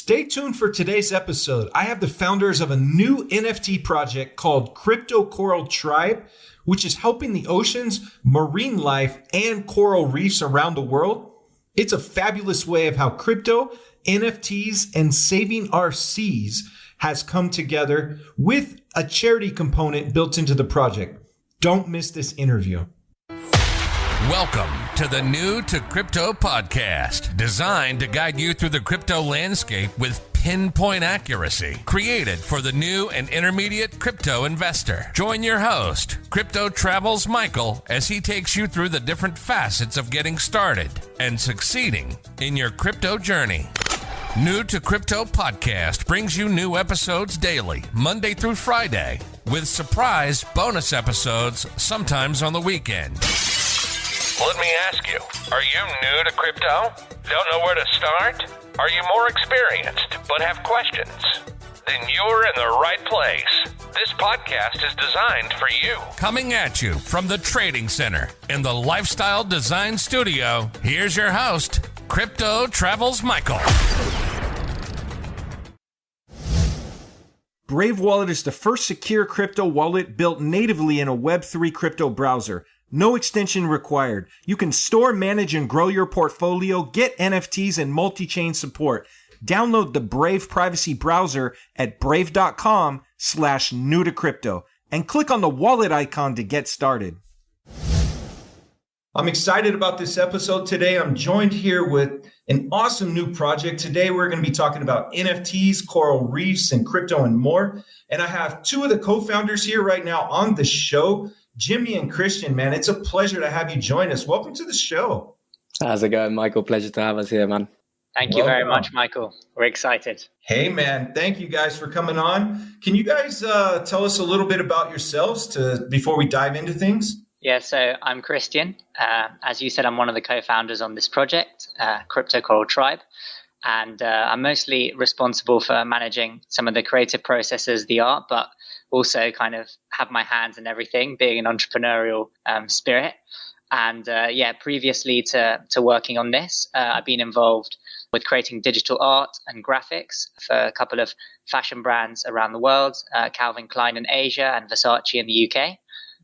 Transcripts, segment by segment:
Stay tuned for today's episode. I have the founders of a new NFT project called Crypto Coral Tribe, which is helping the oceans, marine life, and coral reefs around the world. It's a fabulous way of how crypto, NFTs, and saving our seas has come together with a charity component built into the project. Don't miss this interview. Welcome to the New to Crypto podcast, designed to guide you through the crypto landscape with pinpoint accuracy, created for the new and intermediate crypto investor. Join your host, Crypto Travels Michael, as he takes you through the different facets of getting started and succeeding in your crypto journey. New to Crypto podcast brings you new episodes daily, Monday through Friday, with surprise bonus episodes sometimes on the weekend. Let me ask you, are you new to crypto? Don't know where to start? Are you more experienced but have questions? Then you're in the right place. This podcast is designed for you. Coming at you from the Trading Center in the Lifestyle Design Studio, here's your host, Crypto Travels Michael. Brave Wallet is the first secure crypto wallet built natively in a Web3 crypto browser. No extension required. You can store, manage, and grow your portfolio, get NFTs and multi-chain support. Download the Brave privacy browser at brave.com/new-to-crypto and click on the wallet icon to get started. I'm excited about this episode today. I'm joined here with an awesome new project. Today, we're going to be talking about NFTs, coral reefs, and crypto and more. And I have two of the co-founders here right now on the show, Jimmy and Christian. Man, it's a pleasure to have you join us. Welcome to the show. How's it going, Michael? Pleasure to have us here, man. Thank you very much, Michael. We're excited. Hey, man. Thank you guys for coming on. Can you guys tell us a little bit about yourselves before we dive into things? Yeah, so I'm Christian. As you said, I'm one of the co-founders on this project, Crypto Coral Tribe. And I'm mostly responsible for managing some of the creative processes, the art, but also kind of have my hands in everything, being an entrepreneurial spirit. And previously to working on this, I've been involved with creating digital art and graphics for a couple of fashion brands around the world, Calvin Klein in Asia and Versace in the UK.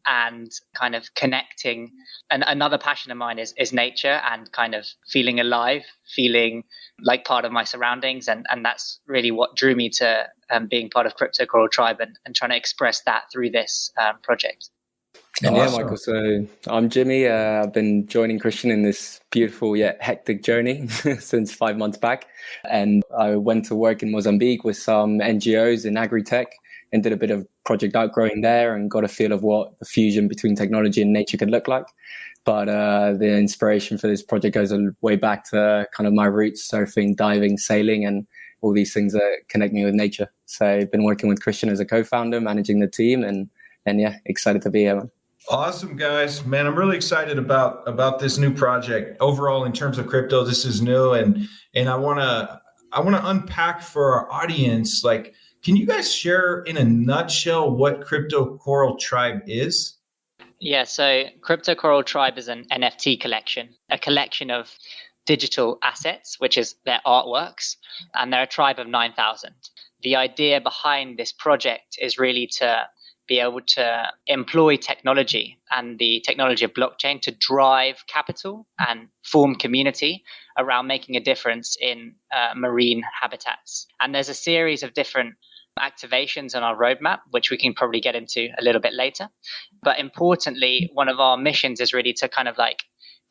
And kind of connecting. And another passion of mine is nature and kind of feeling alive, feeling like part of my surroundings. And that's really what drew me to being part of Crypto Coral Tribe and trying to express that through this project. And awesome. Yeah, Michael, so I'm Jimmy. I've been joining Christian in this beautiful yet hectic journey since 5 months back. And I went to work in Mozambique with some NGOs in agri-tech and did a bit of project outgrowing there and got a feel of what the fusion between technology and nature could look like. But the inspiration for this project goes way back to kind of my roots, surfing, diving, sailing, and all these things that connect me with nature. So I've been working with Christian as a co-founder, managing the team, and yeah, excited to be here, man. Awesome, guys. Man, I'm really excited about this new project. Overall, in terms of crypto, this is new, and I want to unpack for our audience, like, can you guys share in a nutshell what Crypto Coral Tribe is? Yeah, so Crypto Coral Tribe is an NFT collection, a collection of digital assets, which is their artworks, and they're a tribe of 9,000. The idea behind this project is really to be able to employ technology and the technology of blockchain to drive capital and form community around making a difference in marine habitats. And there's a series of different activations on our roadmap, which we can probably get into a little bit later. But importantly, one of our missions is really to kind of like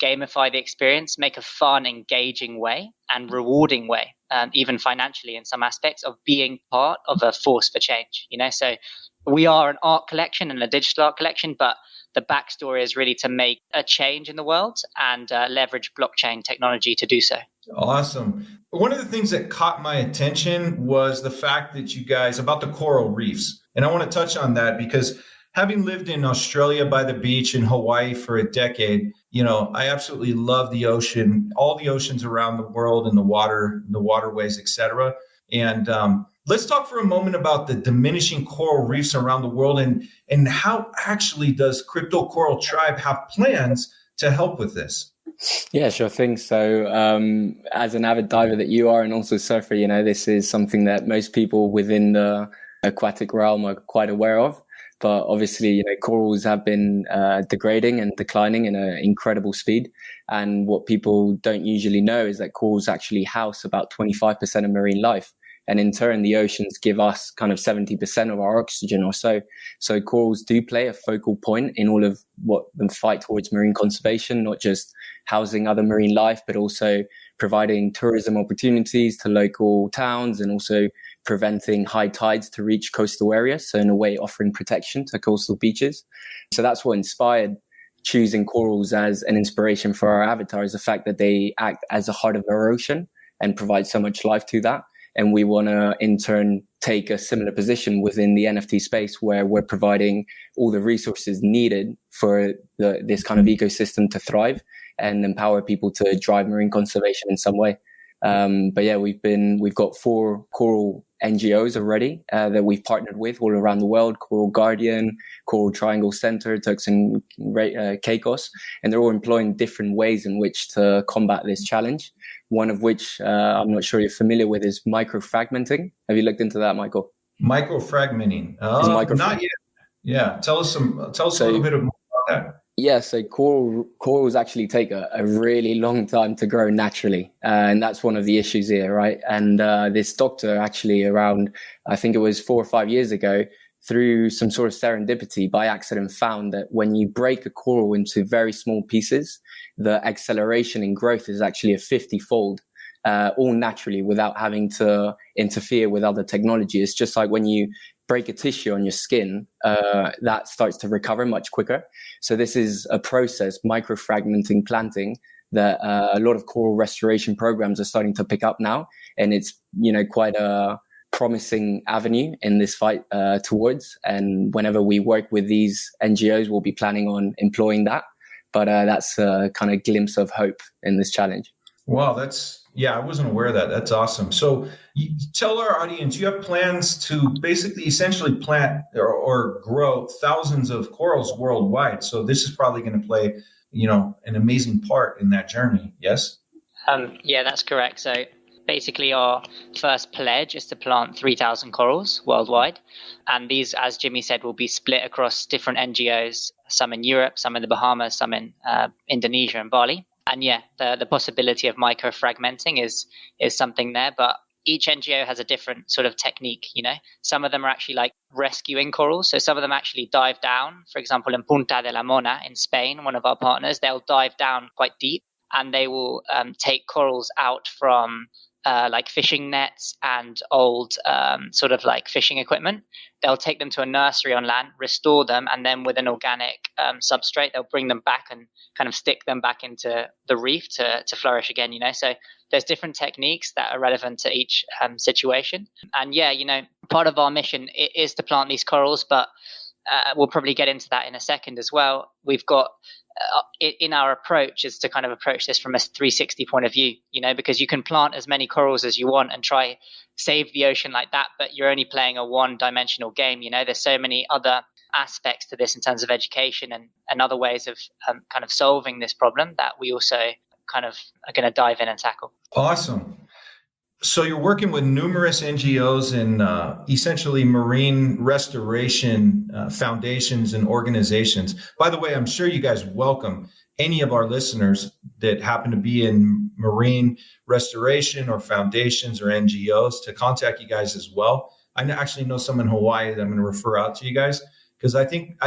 gamify the experience, make a fun, engaging way and rewarding way, even financially in some aspects, of being part of a force for change. So we are an art collection and a digital art collection, but the backstory is really to make a change in the world and leverage blockchain technology to do so. Awesome. One of the things that caught my attention was the fact that you guys, about the coral reefs. And I want to touch on that because having lived in Australia by the beach and Hawaii for a decade, I absolutely love the ocean, all the oceans around the world and the waterways, et cetera. And let's talk for a moment about the diminishing coral reefs around the world and how actually does Crypto Coral Tribe have plans to help with this? Yeah, sure thing. So, as an avid diver that you are, and also surfer, this is something that most people within the aquatic realm are quite aware of. But obviously, corals have been degrading and declining in an incredible speed. And what people don't usually know is that corals actually house about 25% of marine life. And in turn, the oceans give us kind of 70% of our oxygen or so. So corals do play a focal point in all of what the fight towards marine conservation, not just housing other marine life, but also providing tourism opportunities to local towns and also preventing high tides to reach coastal areas. So in a way, offering protection to coastal beaches. So that's what inspired choosing corals as an inspiration for our avatar, is the fact that they act as the heart of our ocean and provide so much life to that. And we want to, in turn, take a similar position within the NFT space where we're providing all the resources needed for this kind of ecosystem to thrive and empower people to drive marine conservation in some way. But yeah, we've got 4 coral NGOs already that we've partnered with all around the world: Coral Guardian, Coral Triangle Center, Turks and Caicos, and they're all employing different ways in which to combat this challenge. One of which I'm not sure you're familiar with is microfragmenting. Have you looked into that, Michael? Microfragmenting? Not yet. Yeah, tell us a little bit more about that. Yeah, so corals actually take a really long time to grow naturally. And that's one of the issues here, right? And this doctor actually around, I think it was 4 or 5 years ago, through some sort of serendipity by accident, found that when you break a coral into very small pieces, the acceleration in growth is actually a 50-fold, all naturally without having to interfere with other technology. It's just like when you break a tissue on your skin, that starts to recover much quicker. So this is a process, microfragmenting planting, that a lot of coral restoration programs are starting to pick up now. And it's, quite a promising avenue in this fight towards. And whenever we work with these NGOs, we'll be planning on employing that. But that's a kind of glimpse of hope in this challenge. Wow, I wasn't aware of that. That's awesome. So you tell our audience, you have plans to basically essentially plant or grow thousands of corals worldwide. So this is probably going to play, an amazing part in that journey. Yes? Yeah, that's correct. So basically our first pledge is to plant 3,000 corals worldwide. And these, as Jimmy said, will be split across different NGOs, some in Europe, some in the Bahamas, some in Indonesia and Bali. And yeah, the possibility of microfragmenting is something there, but each NGO has a different sort of technique, Some of them are actually like rescuing corals. So some of them actually dive down. For example, in Punta de la Mona in Spain, one of our partners, they'll dive down quite deep and they will take corals out from like fishing nets and old sort of like fishing equipment. They'll take them to a nursery on land, restore them, and then with an organic substrate, they'll bring them back and kind of stick them back into the reef to flourish again, So there's different techniques that are relevant to each situation. And yeah, part of our mission is to plant these corals, but we'll probably get into that in a second as well. We've got in our approach is to kind of approach this from a 360 point of view, because you can plant as many corals as you want and try save the ocean like that, but you're only playing a one-dimensional game. There's so many other aspects to this in terms of education and other ways of kind of solving this problem that we also kind of are going to dive in and tackle. Awesome. So you're working with numerous NGOs and essentially marine restoration foundations and organizations. By the way, I'm sure you guys welcome any of our listeners that happen to be in marine restoration or foundations or NGOs to contact you guys as well. I actually know some in Hawaii that I'm going to refer out to you guys, because I think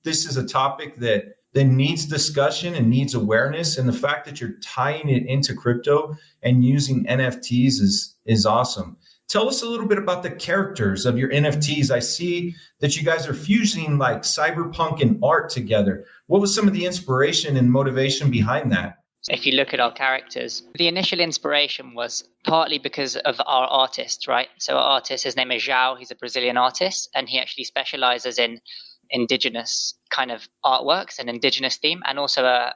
this is a topic that needs discussion and needs awareness. And the fact that you're tying it into crypto and using NFTs is awesome. Tell us a little bit about the characters of your NFTs. I see that you guys are fusing like cyberpunk and art together. What was some of the inspiration and motivation behind that? If you look at our characters, the initial inspiration was partly because of our artist, right? So our artist, his name is João. He's a Brazilian artist, and he actually specializes in indigenous kind of artworks and indigenous theme, and also a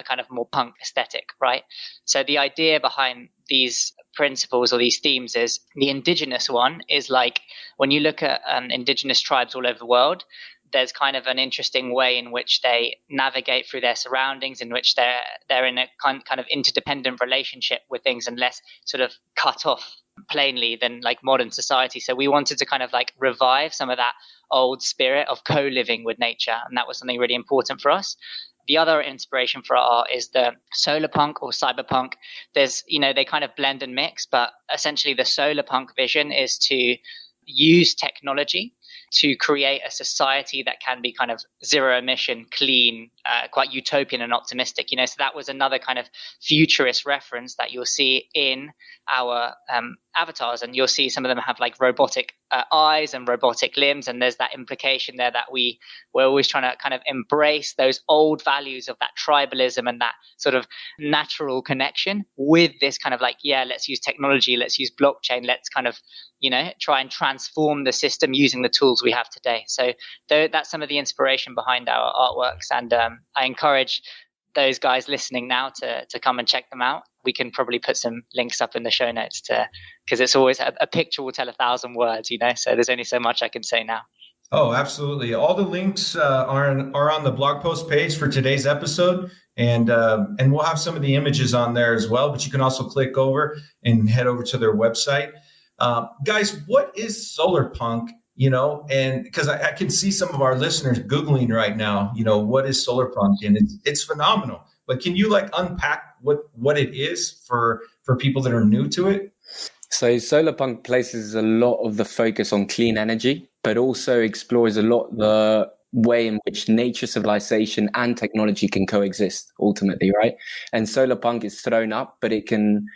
kind of more punk aesthetic, right? So the idea behind these principles or these themes is the indigenous one is like when you look at indigenous tribes all over the world, there's kind of an interesting way in which they navigate through their surroundings, in which they're in a kind of interdependent relationship with things and less sort of cut off plainly than like modern society. So we wanted to kind of like revive some of that old spirit of co-living with nature, and that was something really important for us. The other inspiration for our art is the solar punk or cyberpunk. There's, they kind of blend and mix, but essentially the solar punk vision is to use technology to create a society that can be kind of zero emission, clean, quite utopian and optimistic. So that was another kind of futurist reference that you'll see in our avatars, and you'll see some of them have like robotic eyes and robotic limbs, and there's that implication there that we're always trying to kind of embrace those old values of that tribalism and that sort of natural connection with this kind of like, let's use technology, let's use blockchain, let's kind of try and transform the system using the tools we have today. So that's some of the inspiration behind our artworks, and I encourage those guys listening now to come and check them out. We can probably put some links up in the show notes because it's always a picture will tell 1,000 words, so there's only so much I can say now. Oh, absolutely. All the links are on the blog post page for today's episode, and we'll have some of the images on there as well, but you can also click over and head over to their website. Guys, what is solar punk? And because I can see some of our listeners Googling right now, what is solar punk? And it's phenomenal. But can you like unpack what it is for people that are new to it? So solar punk places a lot of the focus on clean energy, but also explores a lot the way in which nature, civilization, and technology can coexist ultimately, right? And solar punk is thrown up, but it can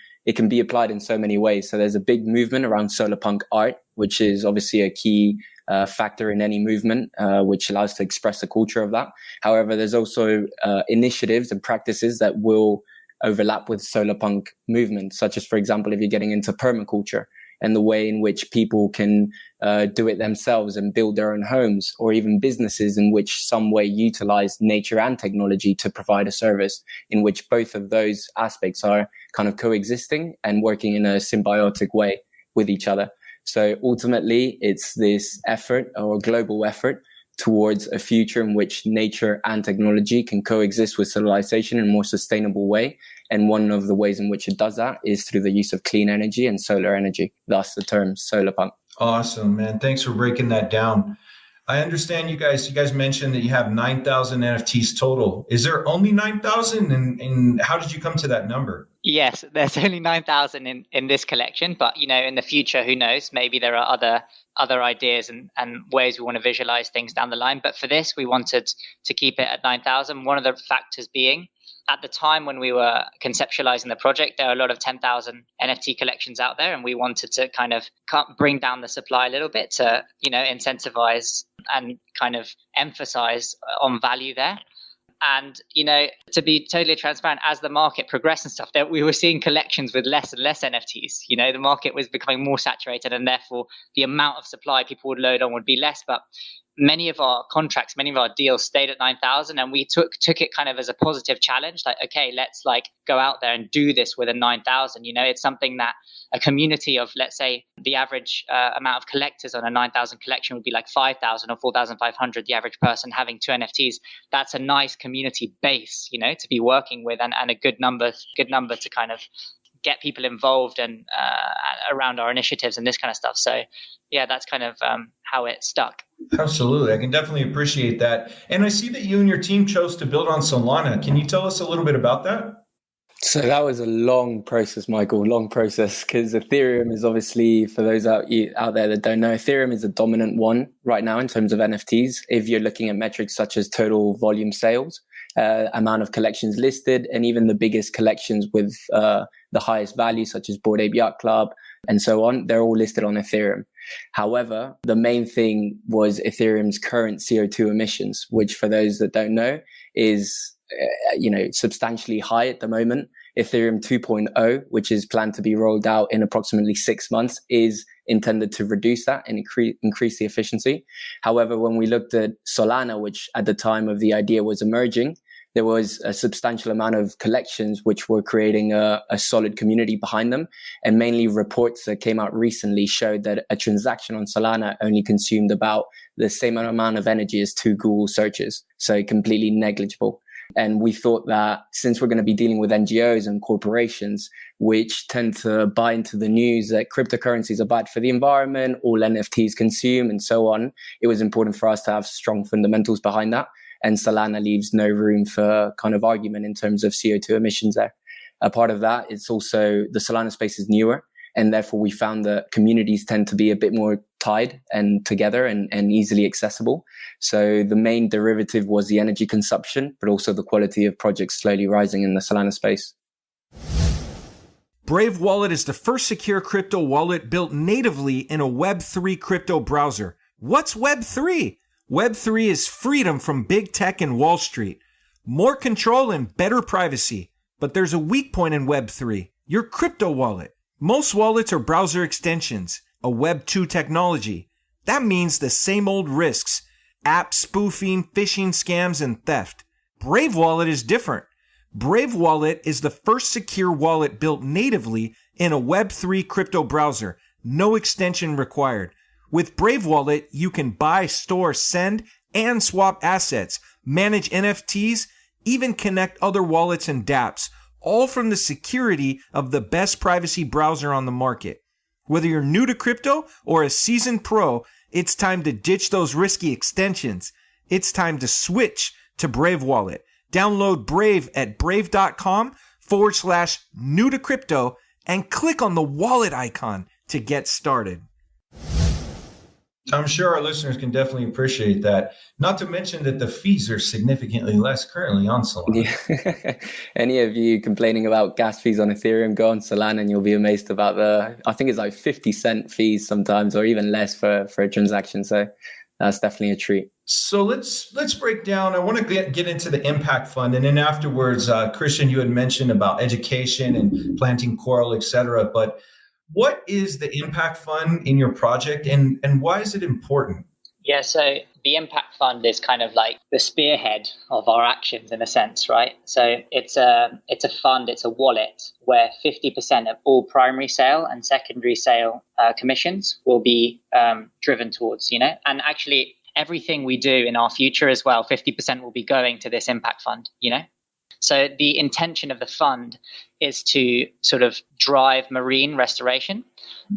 be applied in so many ways. So there's a big movement around solar punk art, which is obviously a key factor in any movement, which allows to express the culture of that. However, there's also initiatives and practices that will overlap with solar punk movement, such as, for example, if you're getting into permaculture and the way in which people can do it themselves and build their own homes, or even businesses in which some way utilize nature and technology to provide a service in which both of those aspects are kind of coexisting and working in a symbiotic way with each other. So ultimately, it's this effort or global effort towards a future in which nature and technology can coexist with civilization in a more sustainable way. And one of the ways in which it does that is through the use of clean energy and solar energy, thus the term solar punk. Awesome, man. Thanks for breaking that down. I understand you guys mentioned that you have 9,000 NFTs total. Is there only 9,000? And how did you come to that number? Yes, there's only 9,000 in this collection, but in the future, who knows? Maybe there are other ideas and ways we want to visualize things down the line. But for this, we wanted to keep it at 9,000. One of the factors being, at the time when we were conceptualizing the project, there are a lot of 10,000 NFT collections out there, and we wanted to kind of bring down the supply a little bit to, incentivize and kind of emphasize on value there. And, to be totally transparent, as the market progressed and stuff, that we were seeing collections with less and less NFTs. The market was becoming more saturated, and therefore the amount of supply people would load on would be less. But many of our contracts, many of our deals stayed at 9,000, and we took it kind of as a positive challenge. Like, okay, let's like go out there and do this with a 9,000. It's something that a community of, let's say, the average amount of collectors on a 9,000 collection would be like 5,000 or 4,500. The average person having 2 NFTs, that's a nice community base, to be working with, and a good number to kind of get people involved and around our initiatives and this kind of stuff. So yeah, that's kind of how it stuck. Absolutely. I can definitely appreciate that. And I see that you and your team chose to build on Solana. Can you tell us a little bit about that? So that was a long process, Michael, because Ethereum is obviously, for those out there that don't know, Ethereum is a dominant one right now in terms of NFTs. If you're looking at metrics such as total volume sales, amount of collections listed, and even the biggest collections with the highest value, such as Bored Ape Yacht Club and so on, they're all listed on Ethereum. However, the main thing was Ethereum's current CO2 emissions, which for those that don't know is substantially high at the moment. Ethereum 2.0, which is planned to be rolled out in approximately 6 months, is intended to reduce that and increase the efficiency. However, when we looked at Solana, which at the time of the idea was emerging, there was a substantial amount of collections which were creating a solid community behind them. And mainly reports that came out recently showed that a transaction on Solana only consumed about the same amount of energy as 2 Google searches. So completely negligible. And we thought that since we're going to be dealing with NGOs and corporations, which tend to buy into the news that cryptocurrencies are bad for the environment, all NFTs consume, and so on, it was important for us to have strong fundamentals behind that. And Solana leaves no room for kind of argument in terms of CO2 emissions there. A part of that, it's also the Solana space is newer. And therefore, we found that communities tend to be a bit more tied and together and easily accessible. So the main derivative was the energy consumption, but also the quality of projects slowly rising in the Solana space. Brave Wallet is the first secure crypto wallet built natively in a Web3 crypto browser. What's Web3? Web3 is freedom from big tech and Wall Street. More control and better privacy. But there's a weak point in Web3, your crypto wallet. Most wallets are browser extensions, a Web 2 technology. That means the same old risks, app spoofing, phishing scams, and theft. Brave Wallet is different. Brave Wallet is the first secure wallet built natively in a Web 3 crypto browser, no extension required. With Brave Wallet, you can buy, store, send, and swap assets, manage NFTs, even connect other wallets and dApps, all from the security of the best privacy browser on the market. Whether you're new to crypto or a seasoned pro, it's time to ditch those risky extensions. It's time to switch to Brave Wallet. Download Brave at brave.com/new to crypto and click on the wallet icon to get started. I'm sure our listeners can definitely appreciate that. Not to mention that the fees are significantly less currently on Solana. Yeah. Any of you complaining about gas fees on Ethereum, go on Solana and you'll be amazed about I think it's like 50-cent fees sometimes, or even less for a transaction. So that's definitely a treat. So let's break down. I want to get into the impact fund. And then afterwards, Christian, you had mentioned about education and planting coral, et cetera. But what is the impact fund in your project and why is it important? Yeah, so the impact fund is kind of like the spearhead of our actions in a sense, right? So it's a fund, it's a wallet where 50% of all primary sale and secondary sale commissions will be driven towards, and actually everything we do in our future as well, 50% will be going to this impact fund, So the intention of the fund is to sort of drive marine restoration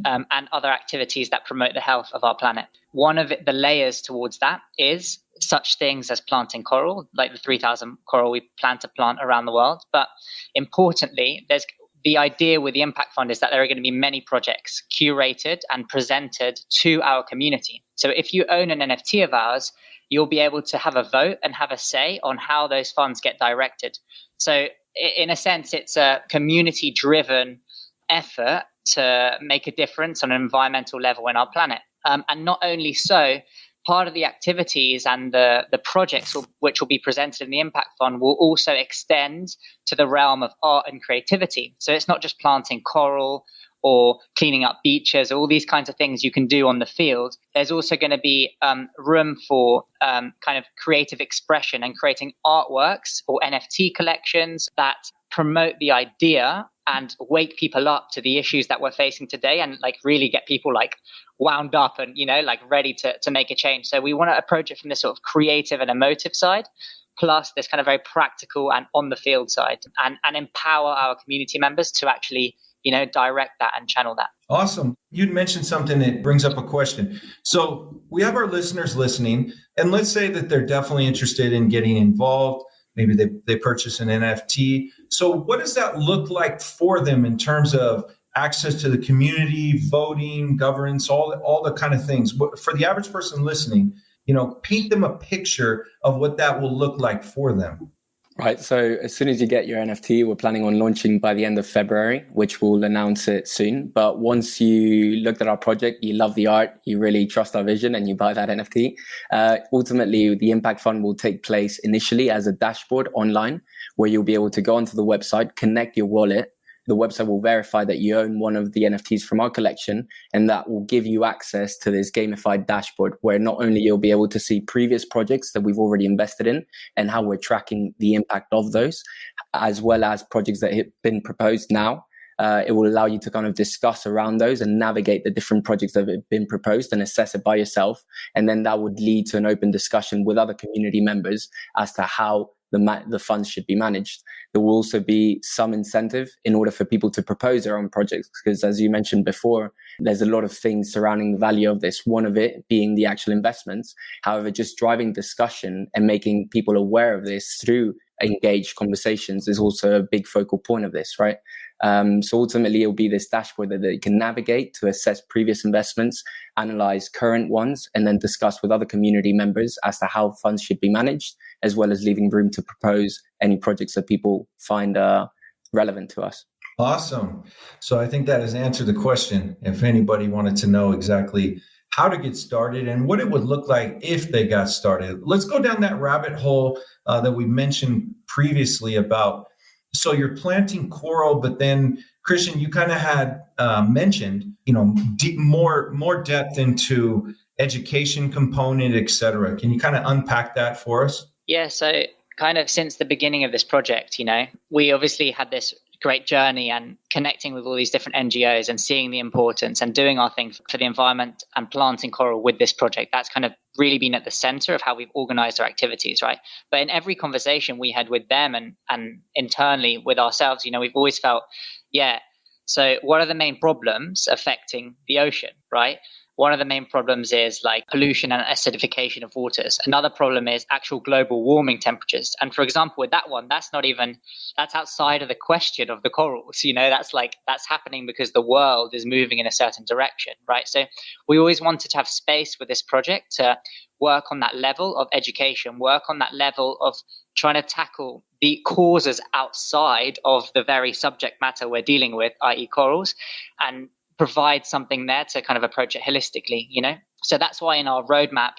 and other activities that promote the health of our planet. One of the layers towards that is such things as planting coral, like the 3,000 coral we plan to plant around the world. But importantly, there's the idea with the Impact Fund is that there are going to be many projects curated and presented to our community. So if you own an NFT of ours, you'll be able to have a vote and have a say on how those funds get directed. So in a sense, it's a community-driven effort to make a difference on an environmental level in our planet. And not only so, part of the activities and the projects which will be presented in the Impact Fund will also extend to the realm of art and creativity. So it's not just planting coral or cleaning up beaches, all these kinds of things you can do on the field. There's also going to be room for kind of creative expression and creating artworks or NFT collections that promote the idea and wake people up to the issues that we're facing today and like really get people like wound up and, like ready to make a change. So we want to approach it from this sort of creative and emotive side, plus this kind of very practical and on the field side and empower our community members to actually direct that and channel that. Awesome. You'd mentioned something that brings up a question. So we have our listeners listening, and let's say that they're definitely interested in getting involved. Maybe they purchase an NFT. So what does that look like for them in terms of access to the community, voting, governance, all the kind of things? For the average person listening, paint them a picture of what that will look like for them. Right. So as soon as you get your NFT, we're planning on launching by the end of February, which we'll announce it soon. But once you looked at our project, you love the art, you really trust our vision and you buy that NFT, ultimately the Impact Fund will take place initially as a dashboard online where you'll be able to go onto the website, connect your wallet the website will verify that you own one of the NFTs from our collection, and that will give you access to this gamified dashboard where not only you'll be able to see previous projects that we've already invested in and how we're tracking the impact of those, as well as projects that have been proposed now. It will allow you to kind of discuss around those and navigate the different projects that have been proposed and assess it by yourself. And then that would lead to an open discussion with other community members as to how the funds should be managed. There will also be some incentive in order for people to propose their own projects, because as you mentioned before, there's a lot of things surrounding the value of this, one of it being the actual investments. However, just driving discussion and making people aware of this through engaged conversations is also a big focal point of this, right? So ultimately, it will be this dashboard that they can navigate to assess previous investments, analyze current ones, and then discuss with other community members as to how funds should be managed, as well as leaving room to propose any projects that people find relevant to us. Awesome. So I think that has answered the question. If anybody wanted to know exactly how to get started and what it would look like if they got started, let's go down that rabbit hole that we mentioned previously about. So you're planting coral, but then Christian, you kind of had mentioned, more depth into education component, et cetera. Can you kind of unpack that for us? Yeah. So kind of since the beginning of this project, we obviously had this great journey and connecting with all these different NGOs and seeing the importance and doing our thing for the environment and planting coral with this project. That's kind of really been at the center of how we've organized our activities, right? But in every conversation we had with them and internally with ourselves, we've always felt, so what are the main problems affecting the ocean, right? One of the main problems is like pollution and acidification of waters. Another problem is actual global warming temperatures. And for example, with that one, that's outside of the question of the corals. That's happening because the world is moving in a certain direction, right? So we always wanted to have space with this project to work on that level of education, work on that level of trying to tackle the causes outside of the very subject matter we're dealing with, i.e. corals, and provide something there to kind of approach it holistically, So that's why in our roadmap,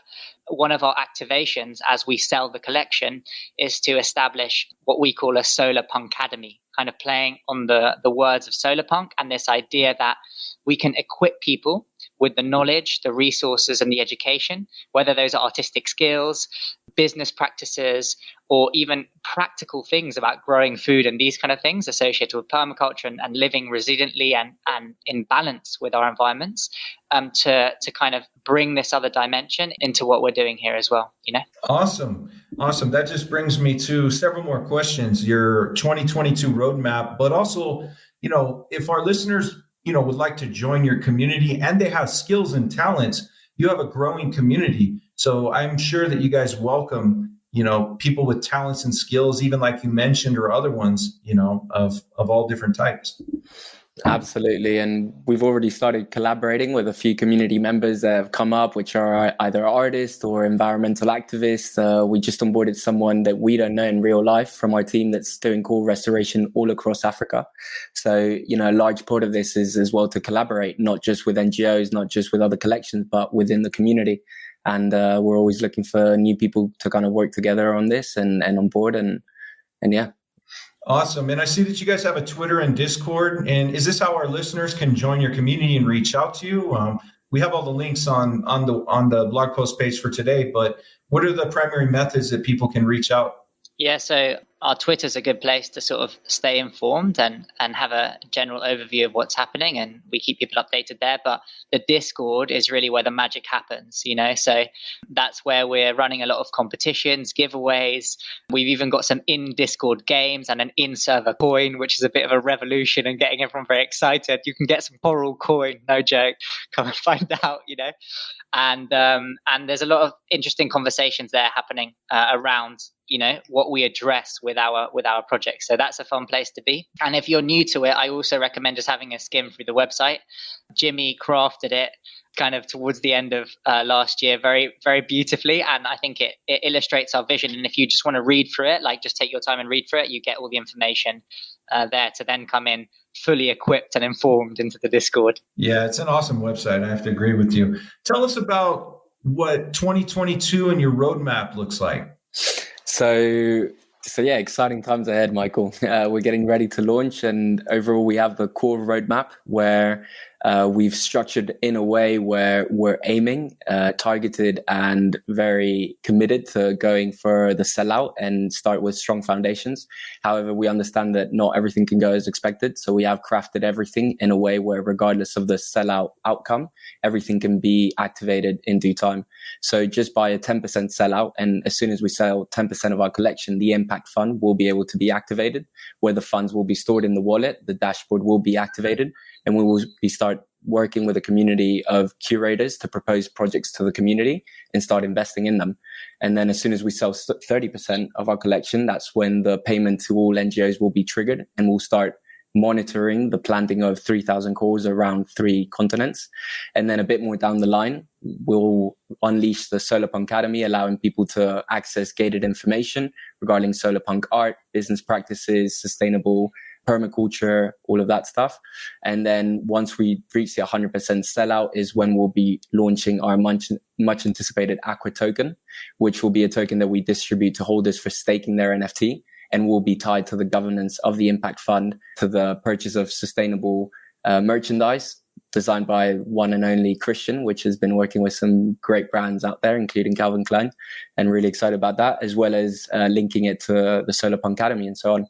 one of our activations as we sell the collection is to establish what we call a solar punk academy, kind of playing on the words of solar punk and this idea that we can equip people with the knowledge, the resources, and the education, whether those are artistic skills, business practices, or even practical things about growing food and these kind of things associated with permaculture and living resiliently and in balance with our environments, to kind of bring this other dimension into what we're doing here as well, Awesome. That just brings me to several more questions. Your 2022 roadmap, but also, if our listeners, would like to join your community and they have skills and talents, you have a growing community. So I'm sure that you guys welcome, people with talents and skills, even like you mentioned, or other ones, of all different types. Absolutely. And we've already started collaborating with a few community members that have come up, which are either artists or environmental activists. We just onboarded someone that we don't know in real life from our team that's doing coral restoration all across Africa. So, a large part of this is as well to collaborate, not just with NGOs, not just with other collections, but within the community. And we're always looking for new people to kind of work together on this and on board. And yeah. Awesome. And I see that you guys have a Twitter and Discord. And is this how our listeners can join your community and reach out to you? We have all the links on the blog post page for today, but what are the primary methods that people can reach out? Yeah, so our Twitter's a good place to sort of stay informed and have a general overview of what's happening, and we keep people updated there. But the Discord is really where the magic happens, so that's where we're running a lot of competitions, giveaways. We've even got some in-Discord games and an in-server coin, which is a bit of a revolution and getting everyone very excited. You can get some coral coin, no joke. Come and find out, And there's a lot of interesting conversations there happening around what we address with our projects. So that's a fun place to be. And if you're new to it, I also recommend just having a skim through the website. Jimmy crafted it kind of towards the end of last year very, very beautifully. And I think it illustrates our vision. And if you just want to read through it, just take your time and read through it, you get all the information there to then come in fully equipped and informed into the Discord. Yeah, it's an awesome website. I have to agree with you. Tell us about what 2022 and your roadmap looks like. So So yeah, exciting times ahead, Michael. We're getting ready to launch, and overall we have the core roadmap where we've structured in a way where we're aiming, targeted and very committed to going for the sellout and start with strong foundations. However, we understand that not everything can go as expected. So we have crafted everything in a way where regardless of the sellout outcome, everything can be activated in due time. So just by a 10% sellout, and as soon as we sell 10% of our collection, the impact fund will be able to be activated, where the funds will be stored in the wallet, the dashboard will be activated, and we will start working with a community of curators to propose projects to the community and start investing in them. And then as soon as we sell 30% of our collection, that's when the payment to all NGOs will be triggered, and we'll start monitoring the planting of 3,000 corals around 3 continents. And then a bit more down the line, we'll unleash the Solarpunk Academy, allowing people to access gated information regarding Solarpunk art, business practices, sustainable permaculture, all of that stuff. And then once we reach the 100% sellout is when we'll be launching our much anticipated Aqua token, which will be a token that we distribute to holders for staking their NFT, and will be tied to the governance of the impact fund, to the purchase of sustainable merchandise designed by one and only Christian, which has been working with some great brands out there, including Calvin Klein, and really excited about that, as well as linking it to the Solarpunk Academy and so on.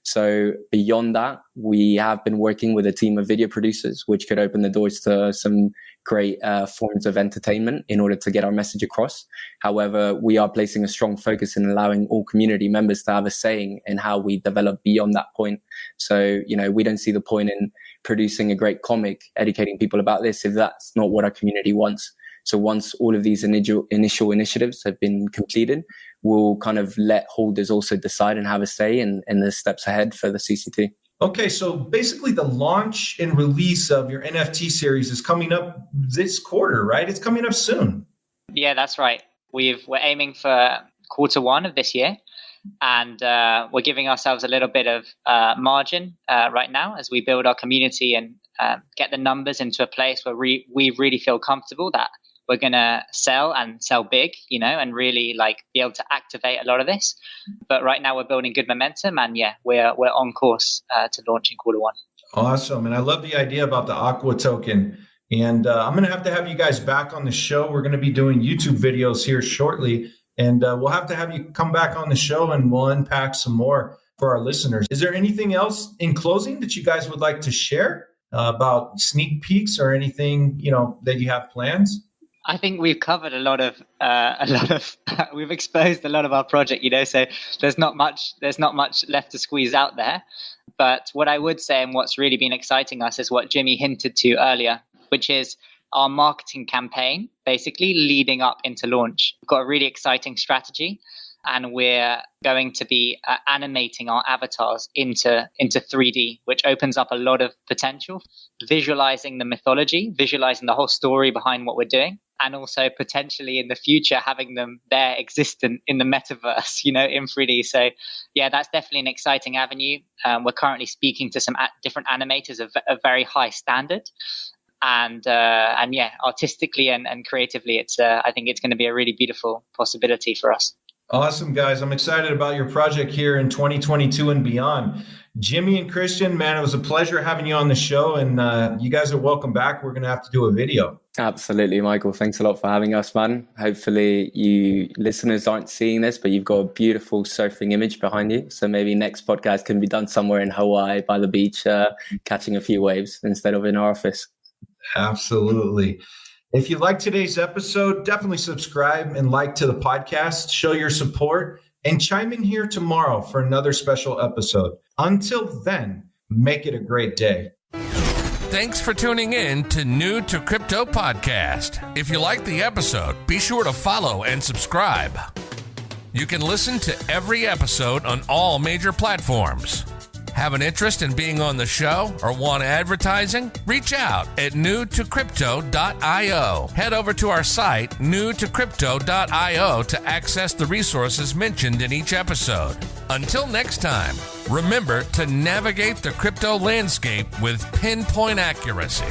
So beyond that, we have been working with a team of video producers, which could open the doors to some great forms of entertainment in order to get our message across. However, we are placing a strong focus in allowing all community members to have a saying in how we develop beyond that point. So, we don't see the point in producing a great comic, educating people about this, if that's not what our community wants. So once all of these initial initiatives have been completed, we'll kind of let holders also decide and have a say in the steps ahead for the CCT. Okay, so basically the launch and release of your NFT series is coming up this quarter, right? It's coming up soon. Yeah, that's right. We're aiming for Q1 of this year, and we're giving ourselves a little bit of margin right now as we build our community and get the numbers into a place where we really feel comfortable that we're going to sell big, and really be able to activate a lot of this. But right now we're building good momentum, and we're on course to launch in Q1. Awesome. And I love the idea about the Aqua token. And I'm going to have you guys back on the show. We're going to be doing YouTube videos here shortly, and we'll have to have you come back on the show and we'll unpack some more for our listeners. Is there anything else in closing that you guys would like to share about sneak peeks or anything, that you have plans? I think we've covered a lot of we've exposed a lot of our project, so there's not much left to squeeze out there. But what I would say, and what's really been exciting us, is what Jimmy hinted to earlier, which is our marketing campaign, basically leading up into launch. We've got a really exciting strategy, and we're going to be animating our avatars into 3D, which opens up a lot of potential, visualizing the mythology, visualizing the whole story behind what we're doing, and also potentially in the future having them there existent in the metaverse, in 3D. So that's definitely an exciting avenue. We're currently speaking to some different animators of a very high standard. And artistically and creatively, I think it's going to be a really beautiful possibility for us. Awesome, guys. I'm excited about your project here in 2022 and beyond. Jimmy and Christian, man, it was a pleasure having you on the show, and you guys are welcome back. We're going to have to do a video. Absolutely, Michael. Thanks a lot for having us, man. Hopefully you listeners aren't seeing this, but you've got a beautiful surfing image behind you. So maybe next podcast can be done somewhere in Hawaii by the beach, catching a few waves instead of in our office. Absolutely. If you like today's episode, definitely subscribe and like to the podcast, show your support, and chime in here tomorrow for another special episode. Until then, make it a great day. Thanks for tuning in to New to Crypto Podcast. If you like the episode, be sure to follow and subscribe. You can listen to every episode on all major platforms. Have an interest in being on the show or want advertising? Reach out at newtocrypto.io. Head over to our site, newtocrypto.io, to access the resources mentioned in each episode. Until next time, remember to navigate the crypto landscape with pinpoint accuracy.